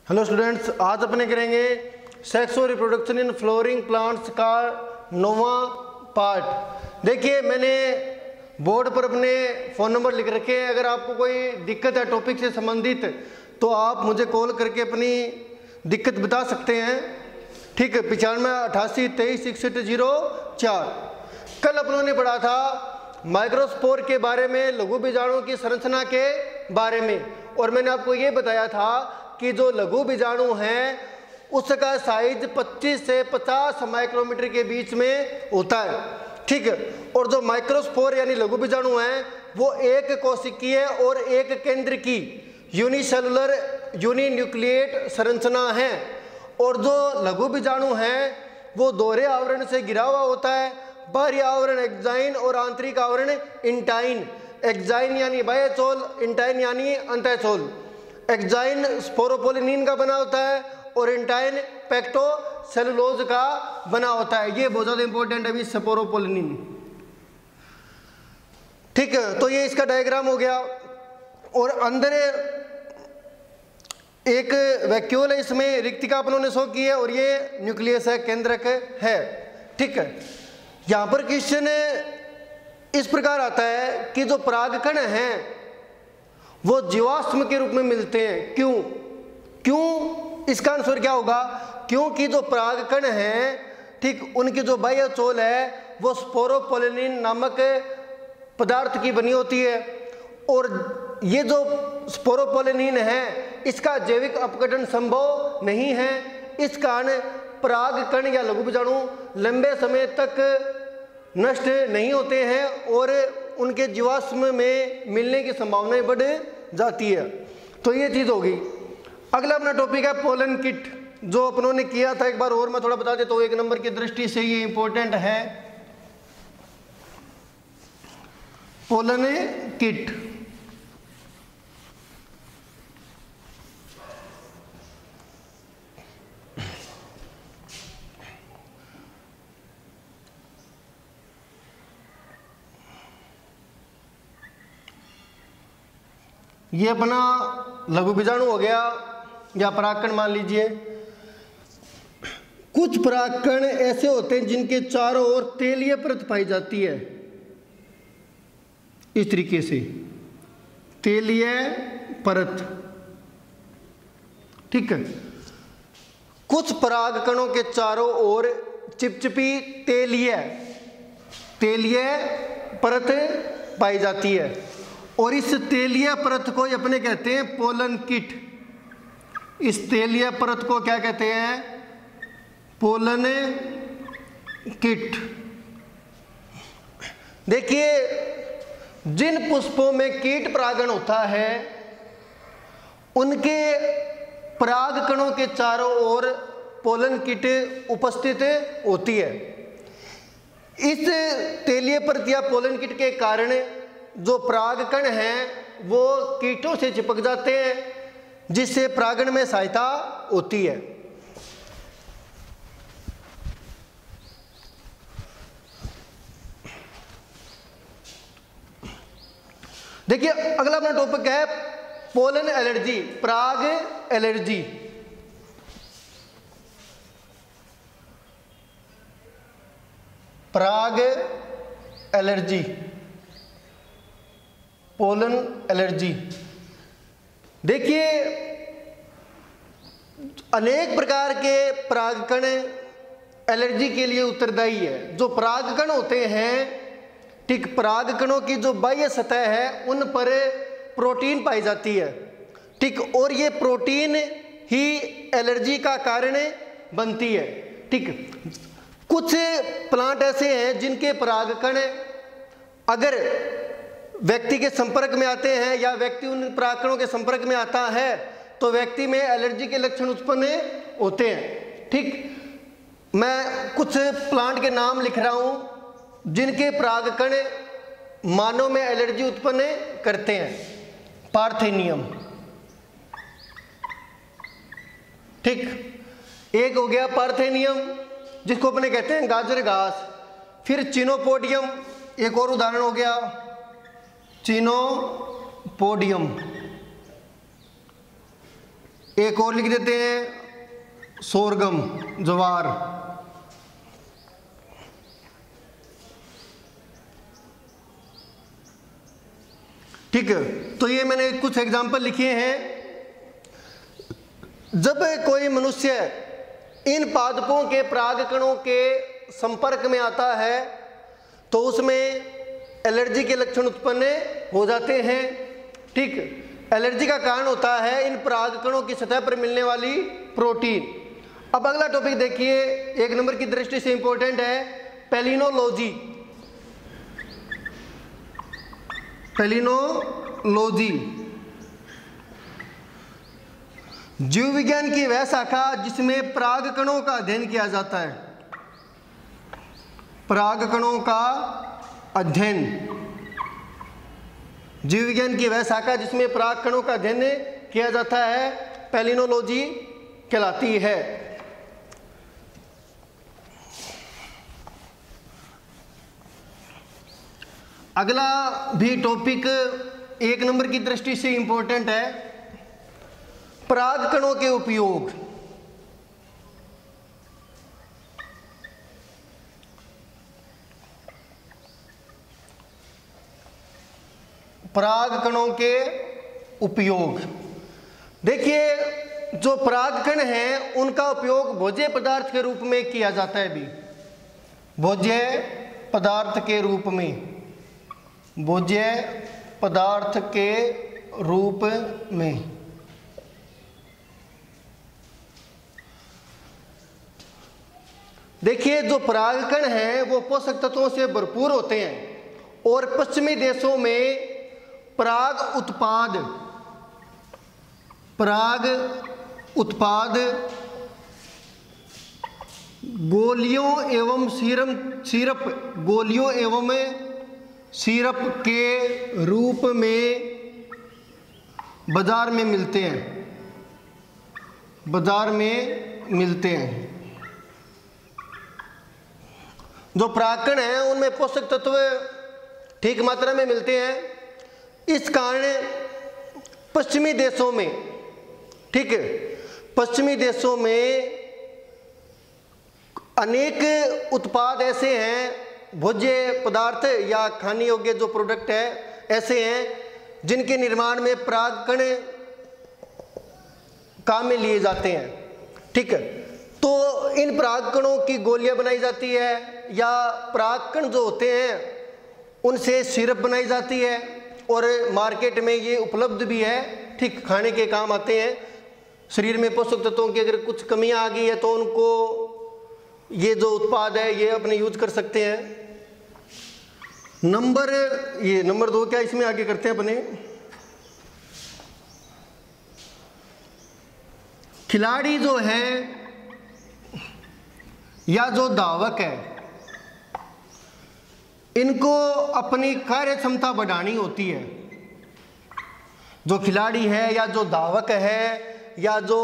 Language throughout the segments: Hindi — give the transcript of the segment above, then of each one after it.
हेलो स्टूडेंट्स, आज अपने करेंगे सेक्स और रिप्रोडक्शन इन फ्लोरिंग प्लांट्स का 9वां पार्ट। देखिए, मैंने बोर्ड पर अपने फ़ोन नंबर लिख रखे हैं। अगर आपको कोई दिक्कत है टॉपिक से संबंधित तो आप मुझे कॉल करके अपनी दिक्कत बता सकते हैं। ठीक है, 9588236104। कल अपनों ने पढ़ा था माइक्रोस्पोर के बारे में, लघु बीजाणुओं की संरचना के बारे में, और मैंने आपको ये बताया था कि जो लघु बीजाणु हैं उसका साइज 25 से 50 माइक्रोमीटर के बीच में होता है। ठीक है, और जो माइक्रोस्पोर यानी लघु बीजाणु हैं वो एक कोशिकीय और एक केंद्र की यूनिसेलुलर यूनिन्यूक्लिएट संरचना है। और जो लघु बीजाणु हैं वो दोहरे आवरण से घिरा हुआ होता है। बाहरी आवरण एक्साइन और आंतरिक आवरण इंटाइन। एक्साइन यानी बाह्यचोल, इंटाइन यानी अंतःचोल। एक्साइन स्पोरोपोलिनिन का बना होता है और इंटाइन पेक्टोसेलुलोज का बना होता है। ये बहुत ज़्यादा इंपॉर्टेंट है अभी, स्पोरोपोलिनिन। ठीक है, तो ये इसका डायग्राम हो गया। और अंदर एक वैक्यूल है, इसमें रिक्तिका अपनों ने शो की है, और ये न्यूक्लियस है, केंद्रक है। ठीक है, यहाँ पर क्वेश्चन इस प्रकार आता है कि जो परागकण हैं वो जीवाश्म के रूप में मिलते हैं। क्यों? इसका आंसर क्या होगा? क्योंकि जो परागकण हैं, ठीक, उनकी जो बाह्य चोल है वो स्पोरोपोलिनिन नामक पदार्थ की बनी होती है। और ये जो स्पोरोपोलिनिन है इसका जैविक अपघटन संभव नहीं है। इस कारण परागकण या लघु बीजाणु लंबे समय तक नष्ट नहीं होते हैं और उनके जीवाश्म में मिलने की संभावनाएं बढ़ जाती है। तो ये चीज़ होगी। अगला अपना टॉपिक है पोलन किट, जो अपनों ने किया था एक बार और मैं थोड़ा बता देता हूँ। 1 नंबर की दृष्टि से ये इंपॉर्टेंट है। पोलन किट ये अपना लघु बीजाणु हो गया या परागकण मान लीजिए। कुछ परागकण ऐसे होते हैं जिनके चारों ओर तेलीय परत पाई जाती है, इस तरीके से तेलीय परत। ठीक है, कुछ परागकणों के चारों ओर चिपचिपी तेलीय परत पाई जाती है, और इस तेलीय परत को अपने कहते हैं पोलन किट। इस तेलीय परत को क्या कहते हैं? Pollen kit. देखिए, जिन पुष्पों में कीट परागण होता है उनके परागकणों के चारों ओर पोलन किट उपस्थित होती है। इस तेलीय परत या पोलन किट के कारण जो परागकण हैं वो कीटों से चिपक जाते हैं, जिससे परागण में सहायता होती है। देखिए, अगला अपना टॉपिक है पोलन एलर्जी, पराग एलर्जी। पराग एलर्जी, पोलन एलर्जी। देखिए, अनेक प्रकार के परागकण एलर्जी के लिए उत्तरदायी है। जो परागकण होते हैं, ठीक, परागकणों की जो बाह्य सतह है उन पर प्रोटीन पाई जाती है। ठीक, और ये प्रोटीन ही एलर्जी का कारण बनती है। ठीक, कुछ प्लांट ऐसे हैं जिनके परागकण अगर व्यक्ति के संपर्क में आते हैं या व्यक्ति उन परागकणों के संपर्क में आता है तो व्यक्ति में एलर्जी के लक्षण उत्पन्न होते हैं। ठीक, मैं कुछ प्लांट के नाम लिख रहा हूं जिनके परागकण मानव में एलर्जी उत्पन्न करते हैं। पार्थेनियम, ठीक, एक हो गया पार्थेनियम जिसको अपने कहते हैं गाजर घास। फिर चिनोपोडियम एक और उदाहरण हो गया, चिनोपोडियम। एक और लिख देते हैं सोरगम, ज्वार। ठीक है, तो ये मैंने कुछ एग्जाम्पल लिखे हैं। जब कोई मनुष्य इन पादपों के परागकणों के संपर्क में आता है तो उसमें एलर्जी के लक्षण उत्पन्न हो जाते हैं। ठीक, एलर्जी का कारण होता है इन परागकणों की सतह पर मिलने वाली प्रोटीन। अब अगला टॉपिक देखिए, 1 नंबर की दृष्टि से इंपॉर्टेंट है, पेलिनोलॉजी। पेलिनोलॉजी जीव विज्ञान की वह शाखा जिसमें परागकणों का अध्ययन किया जाता है। परागकणों का अध्ययन, जीव विज्ञान की वह शाखा जिसमें परागकणों का अध्ययन किया जाता है, पेलिनोलॉजी कहलाती है। अगला भी टॉपिक 1 नंबर की दृष्टि से इंपॉर्टेंट है, परागकणों के उपयोग। परागकणों के उपयोग देखिए, जो परागकण हैं उनका उपयोग भोज्य पदार्थ के रूप में किया जाता है। भी भोज्य पदार्थ के रूप में, भोज्य पदार्थ के रूप में। देखिए, जो परागकण हैं वो पोषक तत्वों से भरपूर होते हैं और पश्चिमी देशों में पराग उत्पाद गोलियों एवं सिरप के रूप में बाजार में मिलते हैं। जो परागकण हैं उनमें पोषक तत्व ठीक मात्रा में मिलते हैं। इस कारण पश्चिमी देशों में, ठीक है, पश्चिमी देशों में अनेक उत्पाद ऐसे हैं, भोज्य पदार्थ या खाने योग्य जो प्रोडक्ट है ऐसे हैं जिनके निर्माण में परागकण काम में लिए जाते हैं। ठीक है, तो इन परागकणों की गोलियां बनाई जाती है या परागकण जो होते हैं उनसे सिरप बनाई जाती है और मार्केट में ये उपलब्ध भी है। ठीक, खाने के काम आते हैं। शरीर में पोषक तत्वों की अगर कुछ कमियां आ गई है तो उनको ये जो उत्पाद है ये अपने यूज कर सकते हैं। नंबर 2 क्या इसमें आगे करते हैं अपने, खिलाड़ी जो है या जो धावक है इनको अपनी कार्य क्षमता बढ़ानी होती है। जो खिलाड़ी है या जो धावक है या जो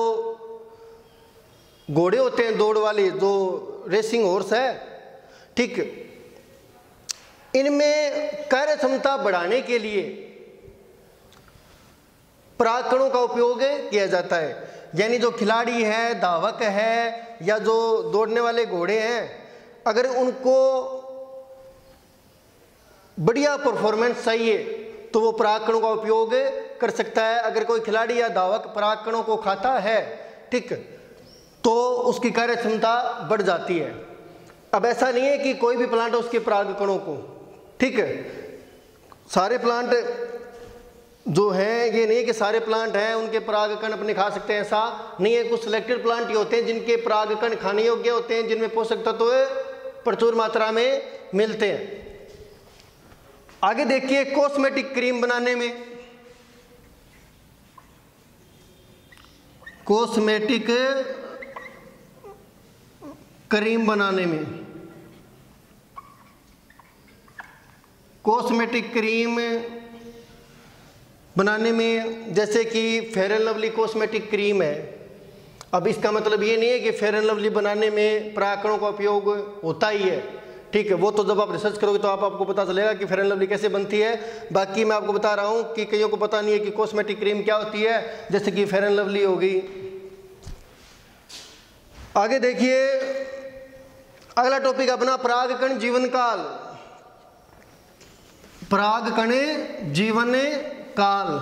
घोड़े होते हैं दौड़ वाले, जो रेसिंग हॉर्स है, ठीक, इनमें कार्य क्षमता बढ़ाने के लिए परागकणों का उपयोग किया जाता है। यानी जो खिलाड़ी है, धावक है या जो दौड़ने वाले घोड़े हैं, अगर उनको बढ़िया परफॉर्मेंस चाहिए तो वो परागकणों का उपयोग कर सकता है। अगर कोई खिलाड़ी या धावक परागकणों को खाता है, ठीक, तो उसकी कार्य क्षमता बढ़ जाती है। अब ऐसा नहीं है कि कोई भी प्लांट उसके परागकणों को, ठीक है, सारे प्लांट जो हैं, ये नहीं है कि सारे प्लांट हैं उनके परागकण अपने खा सकते हैं, ऐसा नहीं है। कुछ सिलेक्टेड प्लांट ही होते हैं जिनके परागकण खाने योग्य होते हैं, जिनमें पोषक तत्व प्रचुर मात्रा में मिलते हैं। आगे देखिए, कॉस्मेटिक क्रीम बनाने में, कॉस्मेटिक क्रीम बनाने में, कॉस्मेटिक क्रीम बनाने में जैसे कि fair and lovely cosmetic cream है। अब इसका मतलब ये नहीं है कि फेयर एंड लवली बनाने में परागकणों का उपयोग होता ही है, ठीक है। वो तो जब आप रिसर्च करोगे तो आपको पता चलेगा कि फेयर एंड लवली कैसे बनती है। बाकी मैं आपको बता रहा हूँ कि कईयों को पता नहीं है कि कॉस्मेटिक क्रीम क्या होती है। जैसे कि फेयर एंड लवली हो गई, आगे देखिए अगला टॉपिक अपना परागकण जीवन काल। परागकण जीवन काल।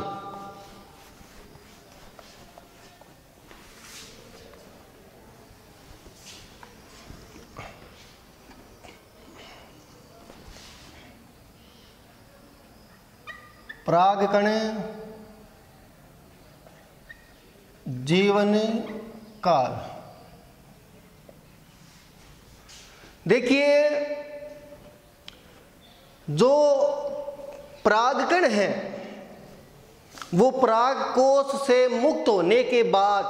परागकण जीवन काल। देखिए जो परागकण है वो परागकोश से मुक्त होने के बाद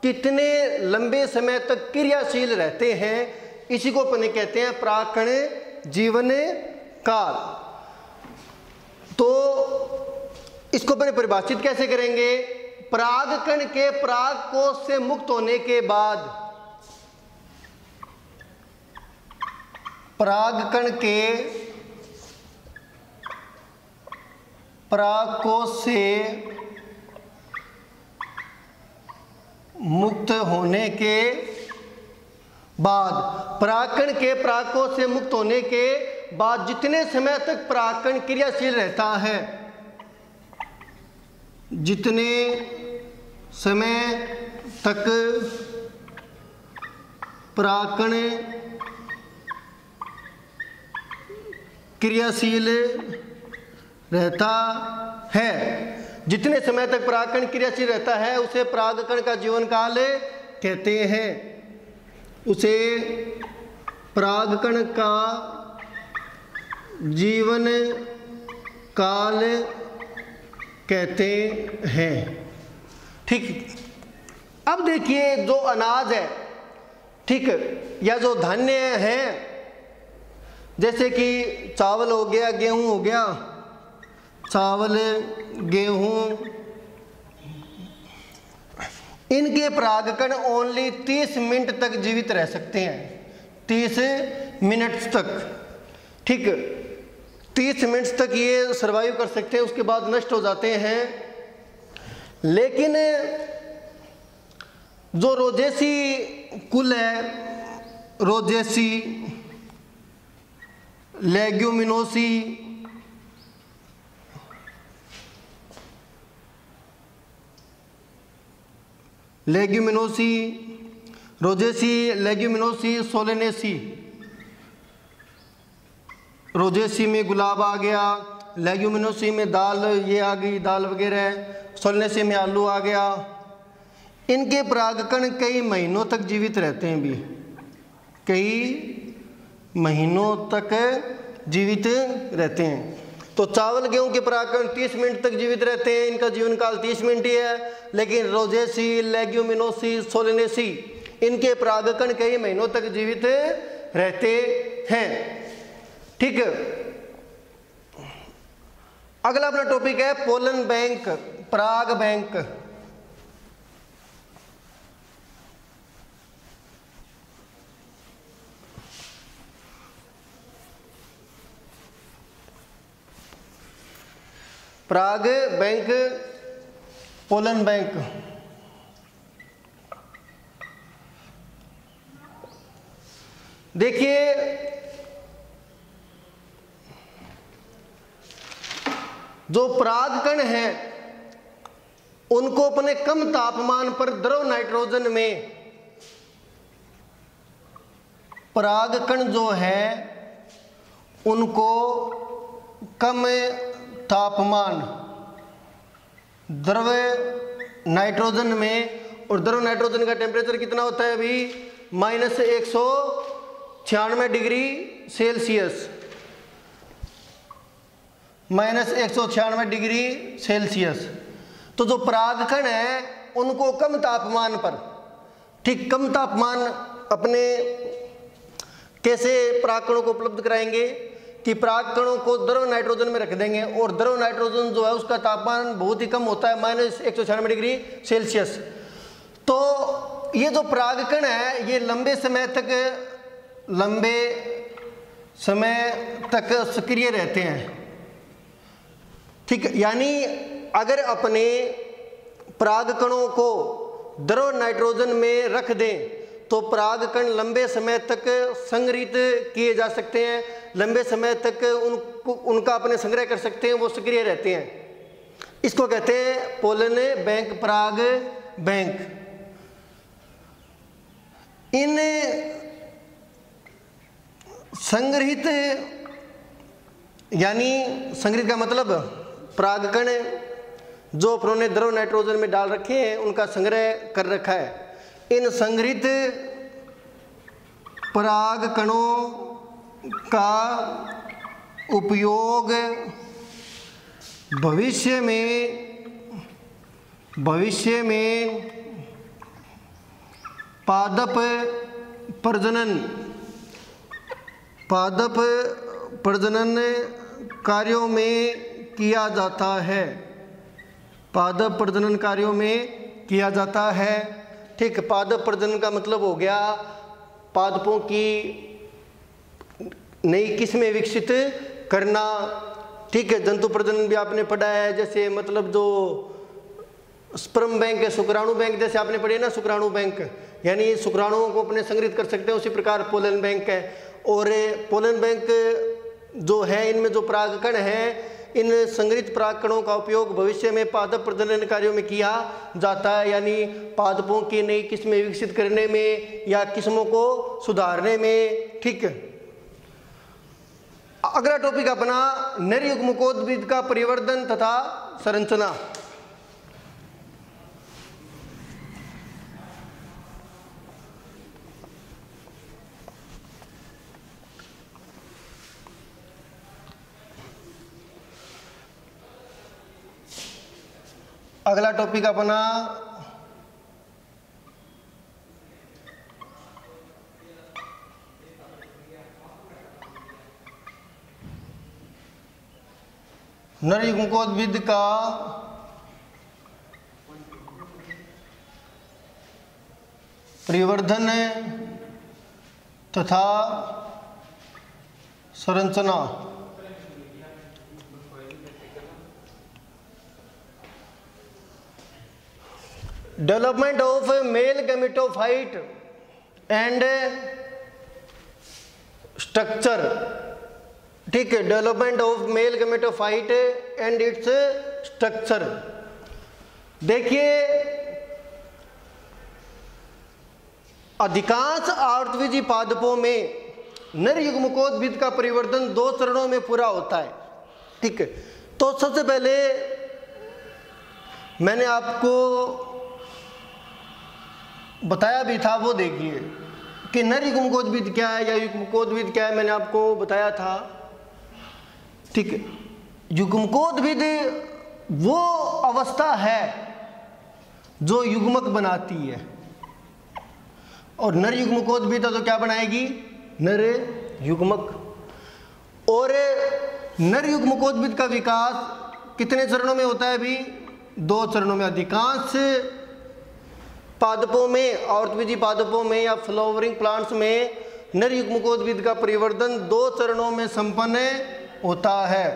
कितने लंबे समय तक क्रियाशील रहते हैं, इसी को अपन कहते हैं परागकण जीवन काल। तो इसको अपन परिभाषित कैसे करेंगे? परागकण के परागकोश से मुक्त होने के बाद, परागकण के परागकोश से मुक्त होने के बाद, परागकण के परागकोश से मुक्त होने के बाद जितने समय तक परागकण क्रियाशील रहता है, जितने समय तक परागकण क्रियाशील रहता है, जितने समय तक परागकण क्रियाशील रहता है उसे परागकण का जीवन काल कहते हैं। उसे परागकण का जीवन काल कहते हैं। ठीक। अब देखिए जो अनाज है, ठीक, या जो धान्य है, जैसे कि चावल हो गया, गेहूं हो गया, चावल गेहूं, इनके परागकण ओनली 30 मिनट तक जीवित रह सकते हैं। 30 मिनट तक, ठीक, 30 मिनट तक ये सर्वाइव कर सकते हैं, उसके बाद नष्ट हो जाते हैं। लेकिन जो रोजेसी कुल है, Rosaceae, Leguminosae, Leguminosae, Rosaceae, Leguminosae, Solanaceae. Rosaceae में गुलाब आ गया, लेग्यूमिनोसी में दाल ये आ गई, दाल वगैरह, सोलेनेसी में आलू आ गया। इनके परागकण कई महीनों तक जीवित रहते हैं भी, कई महीनों तक जीवित रहते हैं। तो चावल गेहूं के परागकण 30 मिनट तक जीवित रहते हैं, इनका जीवन काल 30 मिनट ही है। लेकिन रोजेसी, लेग्यूमिनोसी, सोलेनेसी, इनके परागकण कई महीनों तक जीवित रहते हैं। ठीक। अगला अपना टॉपिक है पोलन बैंक, पराग बैंक। पराग बैंक, पोलन बैंक। देखिए जो परागकण हैं उनको अपने कम तापमान पर द्रव नाइट्रोजन में, परागकण जो है उनको कम तापमान द्रव नाइट्रोजन में, और द्रव नाइट्रोजन का टेम्परेचर कितना होता है अभी? -196 डिग्री सेल्सियस, -196 डिग्री सेल्सियस। तो जो परागकण है उनको कम तापमान पर, ठीक, कम तापमान अपने कैसे परागकणों को उपलब्ध कराएंगे कि परागकणों को द्रव नाइट्रोजन में रख देंगे, और द्रव नाइट्रोजन जो है उसका तापमान बहुत ही कम होता है, -196 डिग्री सेल्सियस। तो ये जो परागकण है ये लंबे समय तक सक्रिय रहते हैं। ठीक, यानी अगर अपने परागकणों को द्रव नाइट्रोजन में रख दें तो परागकण लंबे समय तक संग्रहित किए जा सकते हैं, लंबे समय तक उनका अपने संग्रह कर सकते हैं, वो सक्रिय रहते हैं। इसको कहते हैं पोलन बैंक, पराग बैंक। इन संग्रहित, यानी संग्रहित का मतलब परागकण जो उन्होंने द्रव नाइट्रोजन में डाल रखे हैं उनका संग्रह कर रखा है। इन संग्रहित परागकणों का उपयोग भविष्य में पादप प्रजनन कार्यों में किया जाता है, पादप प्रजनन कार्यों में किया जाता है। ठीक, पादप प्रजनन का मतलब हो गया पादपों की नई किस्में विकसित करना। ठीक है, जंतु प्रजनन भी आपने पढ़ा है, जैसे मतलब जो स्पर्म बैंक है, शुक्राणु बैंक जैसे आपने पढ़ी है ना, शुक्राणु बैंक, यानी शुक्राणुओं को अपने संग्रहित कर सकते हैं, उसी प्रकार पोलन बैंक है। और पोलन बैंक जो है, इनमें जो परागकण हैं, इन संग्रहित परागकणों का उपयोग भविष्य में पादप प्रजनन कार्यों में किया जाता है, यानी पादपों की नई किस्में विकसित करने में या किस्मों को सुधारने में। ठीक है, अगला टॉपिक अपना नर युग्मकोद्भिद का परिवर्धन तथा संरचना। अगला टॉपिक अपना नर युग्मकोद्भिद का परिवर्धन तथा संरचना। Development of male gametophyte and structure. ठीक है, development of male gametophyte and its structure. देखिए, अधिकांश आवृतबीजी पादपों में नर युग्मकोद्भिद का परिवर्तन 2 चरणों में पूरा होता है। ठीक है, तो सबसे पहले मैंने आपको बताया भी था, वो देखिए कि नर युग्मकोद्भिद क्या है या युग्मकोद्भिद क्या है, मैंने आपको बताया था। ठीक है, युग्मकोद्भिद वो अवस्था है जो युग्मक बनाती है, और नर युग्मकोद्भिद तो क्या बनाएगी, नर युग्मक। और नर युग्मकोद्भिद का विकास कितने चरणों में होता है अभी, 2 चरणों में। अधिकांश पादपों में, आवृतबीजी पादपों में या फ्लावरिंग प्लांट्स में नर युग्मकोद्भिद का परिवर्तन 2 चरणों में संपन्न होता है,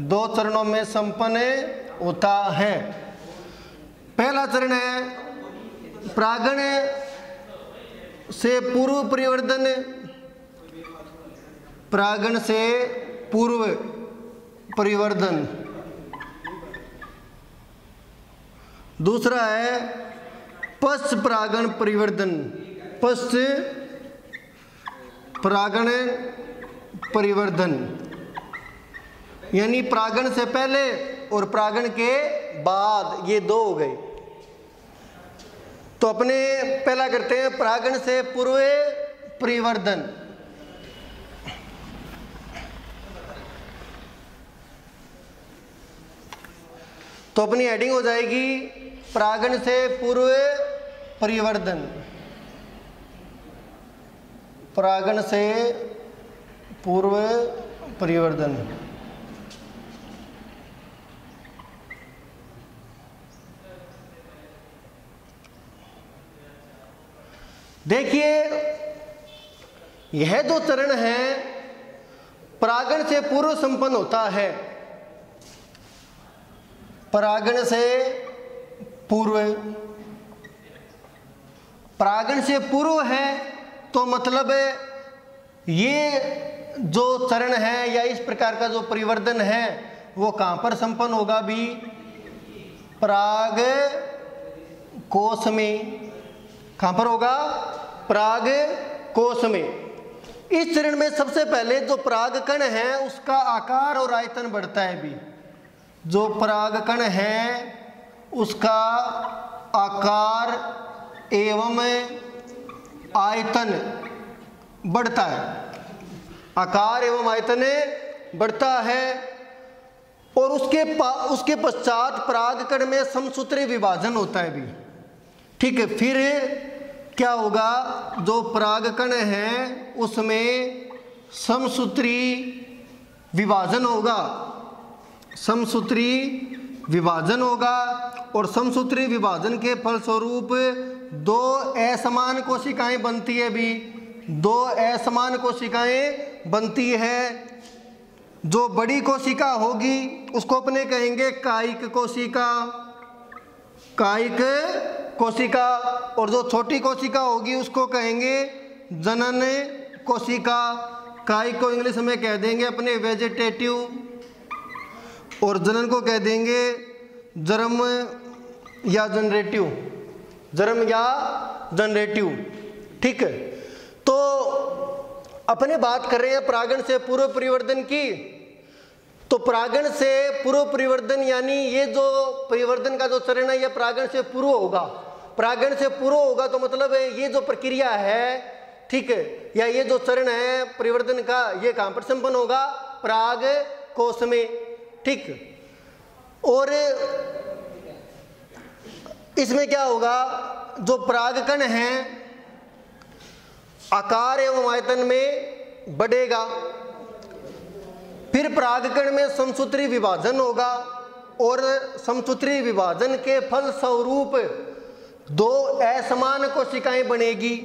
2 चरणों में संपन्न होता है। पहला चरण है परागण से पूर्व परिवर्तन, परागण से पूर्व परिवर्तन। दूसरा है पश्च परागण परिवर्तन, पश्च परागण परिवर्तन, यानी परागण से पहले और परागण के बाद, ये 2 हो गए। तो अपने पहला करते हैं परागण से पूर्व परिवर्तन। तो अपनी हेडिंग हो जाएगी परागण से पूर्व परिवर्तन, परागण से पूर्व परिवर्तन। देखिए, यह 2 चरण है परागण से पूर्व संपन्न होता है, परागण से पूर्व। परागण से पूर्व है तो मतलब ये जो चरण है या इस प्रकार का जो परिवर्तन है वो कहाँ पर संपन्न होगा भी? पराग कोश में। कहाँ पर होगा? पराग कोश में। इस चरण में सबसे पहले जो परागकण है उसका आकार और आयतन बढ़ता है भी। जो परागकण है उसका आकार एवं आयतन बढ़ता है। आकार एवं आयतन बढ़ता है और उसके पश्चात परागकण में समसूत्री विभाजन होता है भी। ठीक है, फिर क्या होगा? जो परागकण है उसमें समसूत्री विभाजन होगा। समसूत्री विभाजन होगा और समसूत्री विभाजन के फलस्वरूप दो असमान कोशिकाएं बनती है भी। दो असमान कोशिकाएं बनती है। जो बड़ी कोशिका होगी उसको अपने कहेंगे कायिक कोशिका, कायिक कोशिका, और जो छोटी कोशिका होगी उसको कहेंगे जनन कोशिका। कायिक को इंग्लिश में कह देंगे अपने वेजिटेटिव और जनन को कह देंगे जर्म या जनरेटिव। जर्म या जनरेटिव। ठीक है, तो अपने बात कर रहे हैं परागण से पूर्व परिवर्तन की। तो परागण से पूर्व परिवर्तन यानी ये जो परिवर्तन का जो चरण है ये परागण से पूर्व होगा। परागण से पूर्व होगा तो मतलब ये जो प्रक्रिया है, ठीक है, या ये जो चरण है परिवर्तन का, ये कहाँ पर संपन्न होगा? पराग कोश में। ठीक, और इसमें क्या होगा? जो परागकण है आकार एवं आयतन में बढ़ेगा। फिर परागकण में समसूत्री विभाजन होगा और समसूत्री विभाजन के फल स्वरूप दो असमान कोशिकाएं बनेगी।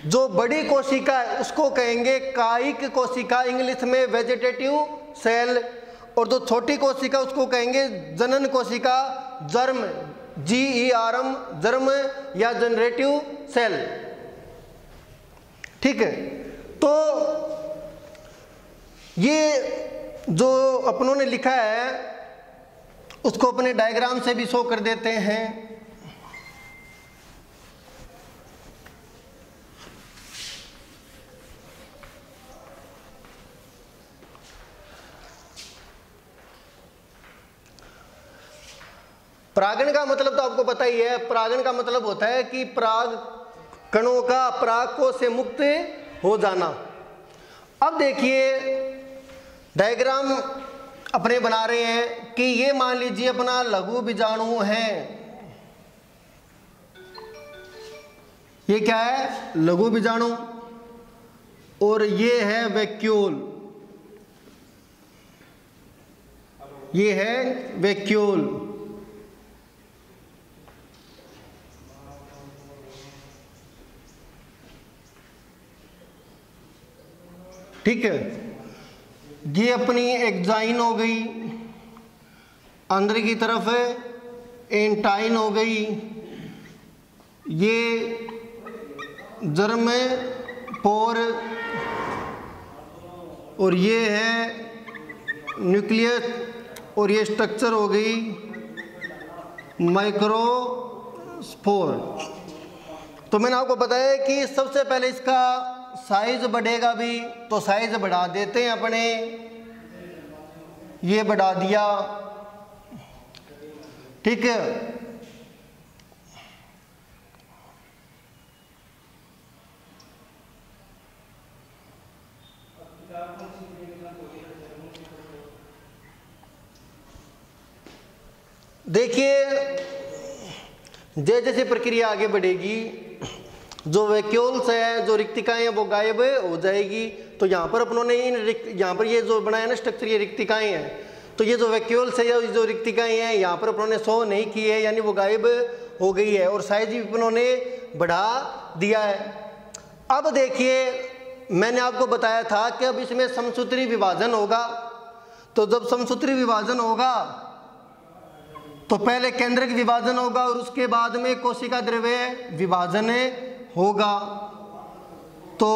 जो बड़ी कोशिका है उसको कहेंगे कायिक कोशिका, इंग्लिश में वेजिटेटिव सेल, और जो छोटी कोशिका उसको कहेंगे जनन कोशिका, जर्म, GERM, जर्म या जनरेटिव सेल। ठीक है, तो ये जो अपनों ने लिखा है उसको अपने डायग्राम से भी शो कर देते हैं। परागण का मतलब तो आपको पता ही है। परागण का मतलब होता है कि पराग कणों का परागकोश से मुक्त हो जाना। अब देखिए डायग्राम अपने बना रहे हैं कि ये मान लीजिए अपना लघु बीजाणु है। ये क्या है? लघु बीजाणु। और ये है वैक्यूल। ये है वैक्यूल। ठीक है, ये अपनी एक्जाइन हो गई, अंदर की तरफ एंटाइन हो गई, ये जर्म पोर, और ये है न्यूक्लियस, और ये स्ट्रक्चर हो गई माइक्रोस्पोर। तो मैंने आपको बताया कि सबसे पहले इसका साइज बढ़ेगा भी, तो साइज बढ़ा देते हैं अपने। ये बढ़ा दिया। ठीक है, देखिए जैसे प्रक्रिया आगे बढ़ेगी जो वैक्यूल्स है, जो रिक्तिकाएं हैं वो गायब हो जाएगी। तो यहाँ पर अपनों ने यहाँ पर ये जो बनाया ना स्ट्रक्चर, ये रिक्तिकाएं हैं। तो ये जो वैक्यूल्स है या जो रिक्तिकाएं हैं यहाँ पर अपनों ने शो नहीं की है, यानी वो गायब हो गई है और साइज भी अपनों ने बढ़ा दिया है। अब देखिए मैंने आपको बताया था कि अब इसमें समसूत्री विभाजन होगा। तो जब समसूत्री विभाजन होगा तो पहले केंद्रक विभाजन होगा और उसके बाद में कोशिका द्रव्य विभाजन होगा। तो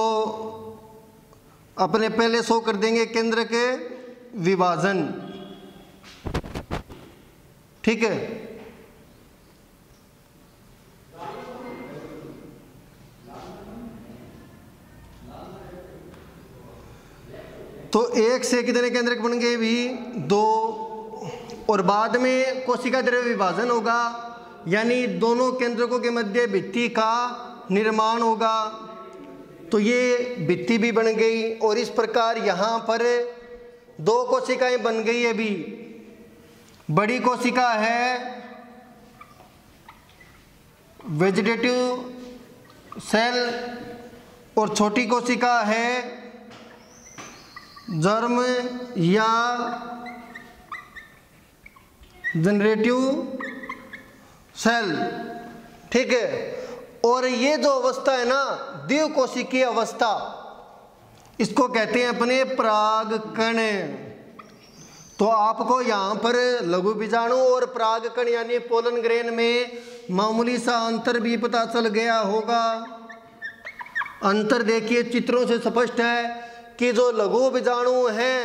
अपने पहले शो कर देंगे केंद्रक विभाजन, ठीक है। तो एक से कितने केंद्रक बन गए भी? 2। और बाद में कोशिका द्रव्य विभाजन होगा, यानी दोनों केंद्रकों के मध्य भित्ति का निर्माण होगा। तो ये भित्ति भी बन गई और इस प्रकार यहाँ पर 2 कोशिकाएं बन गई है भी। बड़ी कोशिका है वेजिटेटिव सेल और छोटी कोशिका है जर्म या जनरेटिव सेल, ठीक है। और ये जो अवस्था है ना द्विकोशिकीय अवस्था, इसको कहते हैं अपने परागकण। तो आपको यहाँ पर लघु बीजाणु और परागकण यानी पोलन ग्रेन में मामूली सा अंतर भी पता चल गया होगा। अंतर देखिए चित्रों से स्पष्ट है कि जो लघु बीजाणु हैं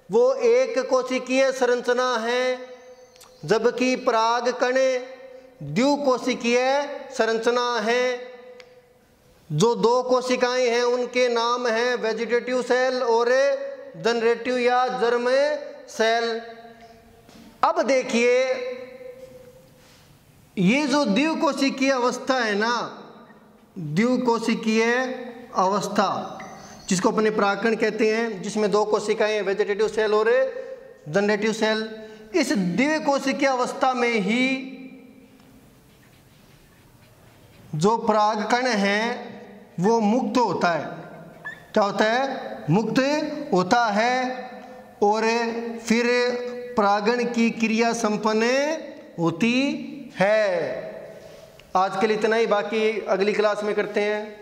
वो एक कोशिकीय संरचना है, जबकि परागकण द्विकोशिकीय संरचना है। जो 2 कोशिकाएं हैं उनके नाम हैं वेजिटेटिव सेल और जनरेटिव या जर्म सेल। अब देखिए ये जो द्विकोशिकीय अवस्था है ना, द्विकोशिकीय अवस्था जिसको अपने परागकण कहते हैं, जिसमें 2 कोशिकाएं वेजिटेटिव सेल और जनरेटिव सेल, इस द्विकोशिकीय अवस्था में ही जो परागकण है वो मुक्त होता है। क्या होता है? मुक्त होता है और फिर परागण की क्रिया संपन्न होती है। आज के लिए इतना ही, बाकी अगली क्लास में करते हैं।